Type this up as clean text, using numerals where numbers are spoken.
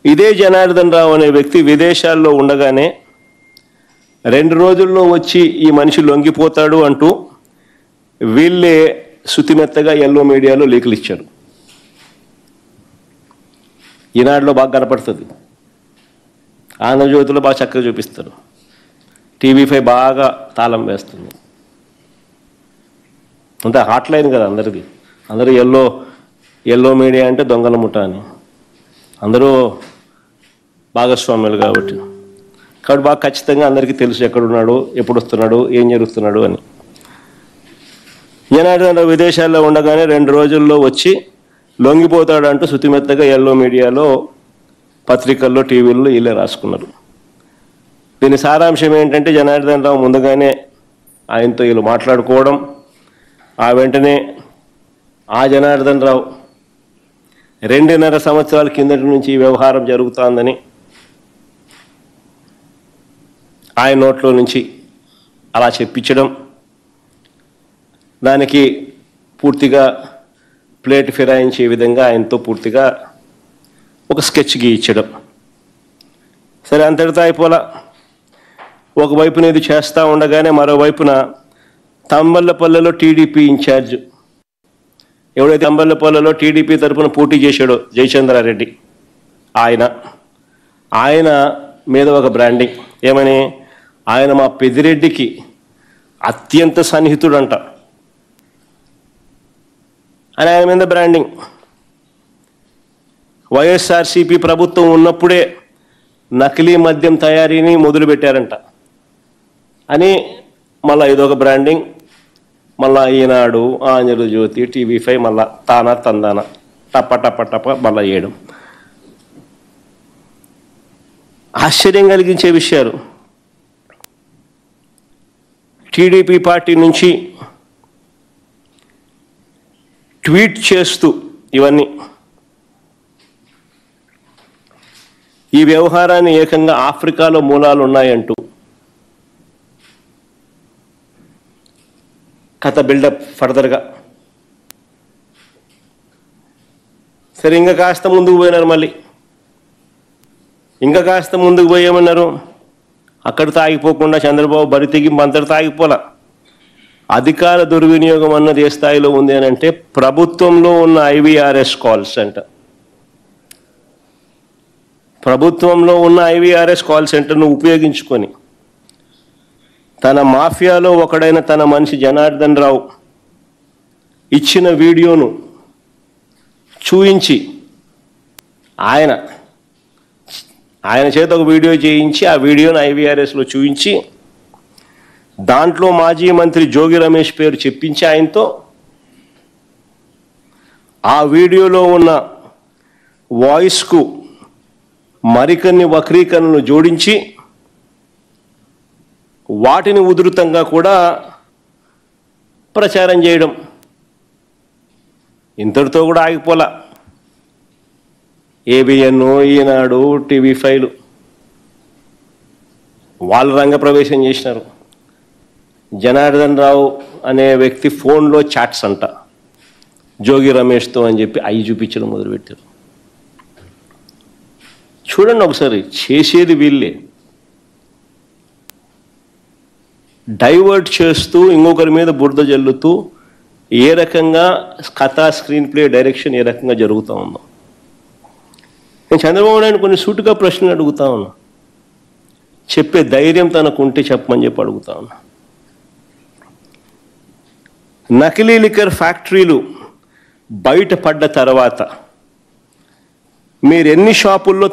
ఇదే జనార్దన్ రావు అనే వ్యక్తి విదేశాల్లో ఉండగానే 2 రోజుల్లో వచ్చి ఈ మనిషి లొంగిపోతాడు అంటూ వీళ్ళే సుతిమెత్తగా ఎల్లో మీడియాలో లీకులు ఇచ్చారు. ఈనాడులో బాగా కనపడుతుంది, ఆంధ్రజ్యోతిలో బాగా చక్కగా చూపిస్తారు, TV5 బాగా తాళం వేస్తుంది. అంతే హాట్లైన్ కదా అందరికీ. అందరూ ఎల్లో మీడియా అంటే దొంగల ముఠ అని అందరూ భాగస్వామ్యాలు కాబట్టి బాగా ఖచ్చితంగా అందరికీ తెలుసు ఎక్కడున్నాడు, ఎప్పుడు వస్తున్నాడు, ఏం జరుగుతున్నాడు అని. జనార్దన్ రావు విదేశాల్లో ఉండగానే 2 రోజుల్లో వచ్చి లొంగిపోతాడు అంటూ శుతిమెత్తగా ఎల్లో మీడియాలో, పత్రికల్లో, టీవీల్లో వీళ్ళే రాసుకున్నారు. దీని సారాంశం ఏంటంటే జనార్దన్ రావు ముందుగానే ఆయనతో వీళ్ళు మాట్లాడుకోవడం, ఆ వెంటనే ఆ జనార్దన్ రావు 2.5 సంవత్సరాల కిందటి నుంచి ఈ వ్యవహారం జరుగుతోందని ఆయన నోట్లో నుంచి అలా చెప్పించడం, దానికి పూర్తిగా ప్లేట్ ఫిరాయించే విధంగా ఆయనతో పూర్తిగా ఒక స్కెచ్ గీయించడం. సరే, అంతటితో అయిపోలా. ఒకవైపున ఇది చేస్తూ ఉండగానే మరోవైపున తంబళ్ళపల్లెలో టీడీపీ ఇన్ఛార్జ్ ఎవడైతే తంబళ్ళపల్లెలో టీడీపీ తరఫున పోటీ చేశాడో జయచంద్రారెడ్డి, ఆయన మీద ఒక బ్రాండింగ్ ఏమని, ఆయన మా పెద్దిరెడ్డికి అత్యంత సన్నిహితుడంట అని ఆయన మీద బ్రాండింగ్. వైఎస్ఆర్సీపీ ప్రభుత్వం ఉన్నప్పుడే నకిలీ మద్యం తయారీని మొదలుపెట్టారంట అని మళ్ళీ ఇదొక బ్రాండింగ్. మళ్ళా ఈనాడు, ఆంధ్రజ్యోతి, TV5 మళ్ళా తానా తందాన టప్ప టప్ప టప్ప మళ్ళా వేయడం. ఆశ్చర్యం కలిగించే విషయాలు. టీడీపీ పార్టీ నుంచి ట్వీట్ చేస్తూ ఇవన్నీ ఈ వ్యవహారాన్ని ఏకంగా ఆఫ్రికాలో మూలాలు ఉన్నాయంటూ కథ బిల్డప్ ఫర్దర్గా. సరే, ఇంకా కాస్త ముందుకు పోయినారు. మళ్ళీ ఇంకా కాస్త ముందుకు పోయేమన్నారు. అక్కడితో ఆగిపోకుండా చంద్రబాబు బరితెగింపు అంతటితో ఆగిపోలా. అధికార దుర్వినియోగం అన్నది ఏ స్థాయిలో ఉంది అని అంటే, ప్రభుత్వంలో ఉన్న IVRS కాల్స్ అంట. ప్రభుత్వంలో ఉన్న IVRS కాల్ సెంటర్ను ఉపయోగించుకొని తన మాఫియాలో ఒకడైన తన మనిషి జనార్దన్ రావు ఇచ్చిన వీడియోను చూయించి ఆయన చేత ఒక వీడియో చేయించి ఆ వీడియోను IVRSలో చూయించి దాంట్లో మాజీ మంత్రి జోగి రమేష్ పేరు చెప్పించి ఆయనతో ఆ వీడియోలో ఉన్న వాయిస్కు మరికొన్ని వక్రీకరణలు జోడించి వాటిని ఉధృతంగా కూడా ప్రచారం చేయడం. ఇంతటితో కూడా ఆగిపోలా. ABN, ఈనాడు, TV5 వాళ్ళు రంగప్రవేశం చేసినారు. జనార్దన్ రావు అనే వ్యక్తి ఫోన్లో చాట్స్ అంట జోగి రమేష్తో అని చెప్పి అవి చూపించడం మొదలుపెట్టారు. చూడండి ఒకసారి, చేసేది వీళ్ళే. డైవర్ట్ చేస్తూ ఇంకొకరి మీద బురద జల్లుతూ ఏ రకంగా కథా స్క్రీన్ ప్లే డైరెక్షన్ ఏ రకంగా జరుగుతూ ఉందో. నేను చంద్రబాబు నాయుడు కొన్ని సూటిగా ప్రశ్నలు అడుగుతా ఉన్నా. చెప్పే ధైర్యం తనకుంటే చెప్పమని చెప్పి అడుగుతా ఉన్నా. నకిలీ లిక్కర్ ఫ్యాక్టరీలు బయటపడ్డ తర్వాత మీరు ఎన్ని షాపుల్లో